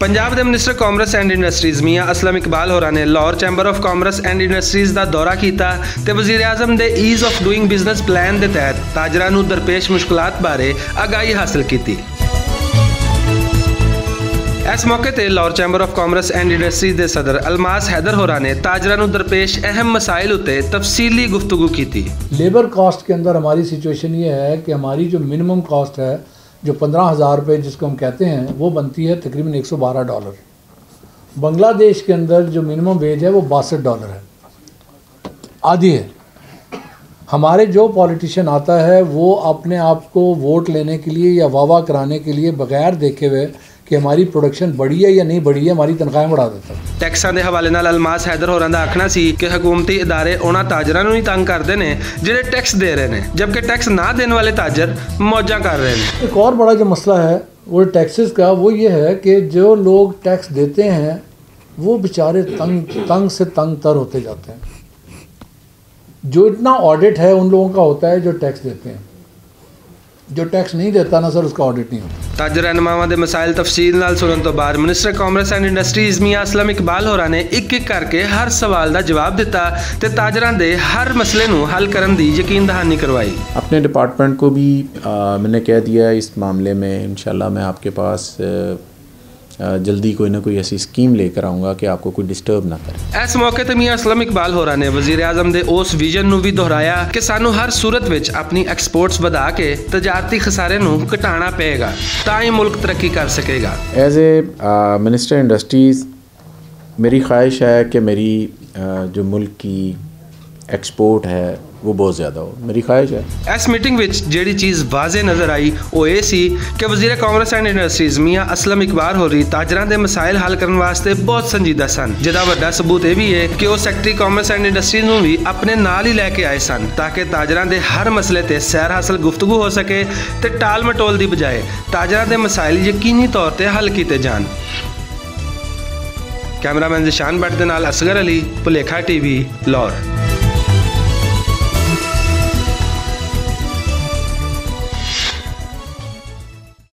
पंजाब के minister commerce and industries मियाँ असलम इकबाल होरां ने Lahore chamber of commerce and industries का दौरा किया ते वज़ीर आज़म के ease of doing business plan के तहत ताजरां नूं दरपेश मुश्किलात बारे आगाही हासिल की। इस मौके पर Lahore chamber of commerce and industries के सदर अलमास हैदर होरां ने ताजरां नूं दरपेश अहम मसाइल उत्ते तफसीली गुफ्तगू की। लेबर कॉस्ट के अंदर हमारी सिचुएशन ये है कि हमारी जो मिनिमम कॉस्ट है जो 15,000 रुपये जिसको हम कहते हैं वो बनती है तकरीबन $112। बांग्लादेश के अंदर जो मिनिमम वेज है वो $62 है, आधी है। हमारे जो पॉलिटिशियन आता है वो अपने आप को वोट लेने के लिए या वाह कराने के लिए बगैर देखे हुए कि हमारी प्रोडक्शन बढ़ी है या नहीं बढ़ी है हमारी तनख्वाहें बढ़ा देता है। टैक्सां के हवाले नाल अलमास हैदर होरां दा आखना सी कि हुकूमती इदारे उन्हां ताजरां नूं ही तंग करते हैं जिहड़े टैक्स दे रहे हैं, जबकि टैक्स ना देने वाले ताजर मौजां कर रहे हैं। एक और बड़ा जो मसला है वो टैक्सेस का, वो ये है कि जो लोग टैक्स देते हैं वो बेचारे तंग से तंग तर होते जाते हैं। जो इतना ऑडिट है उन लोगों का होता है जो टैक्स देते हैं, जो टैक्स नहीं देता ना सर उसका ऑडिट नहीं होता। ताजर रहनुमावां दे मसाइल तफसील नाल सुनन तो बाद मिनिस्टर कॉमर्स एंड इंडस्ट्रीज़ मियाँ असलम इकबाल होरां ने एक एक करके हर सवाल का जवाब दिता ते ताजरां दे हर मसले नूं हल करन दी यकीन दहानी करवाई। अपने डिपार्टमेंट को भी मैंने कह दिया इस मामले में इंशाल्लाह मैं आपके पास जल्दी कोई ना कोई ऐसी स्कीम लेकर आऊँगा कि आपको कोई डिस्टर्ब ना करे। इस मौके पर मियाँ असलम इकबाल होरां ने वज़ीर आज़म दे उस विजन नूं भी दोहराया कि सानू हर सूरत विच अपनी एक्सपोर्ट्स वधा के तजारती खसारे नूं घटाना पेगा तां ही मुल्क तरक्की कर सकेगा। एज ए मिनिस्टर इंडस्ट्रीज़ मेरी ख्वाहिश है कि मेरी जो मुल्क की एक्सपोर्ट है वो बहुत ज़्यादा हो, मेरी ख्वाहिश है। इस मीटिंग विच जिहड़ी चीज़ वाजे नज़र आई वो ये सी कि वज़ीर कॉमर्स एंड इंडस्ट्रीज़ मियाँ असलम इकबाल होरी ताजरां दे मसाइल हल करने वास्ते बहुत संजीदा सन, जिहदा वड्डा सबूत ये भी है कि वो सैकटरी कॉमर्स एंड इंडस्ट्रीज़ नूं भी अपने नाल ही लैके आए सन ताकि ताजरां दे हर मसले ते सैर हासिल गुफ्तगू हो सके ते टाल मटोल दी बजाय ताजरां दे मसाइल यकीनी तौर पर हल किए जान। कैमरामैन ज़िशान भट्ट दे नाल असगर अली, भुलेखा TV, लाहौर।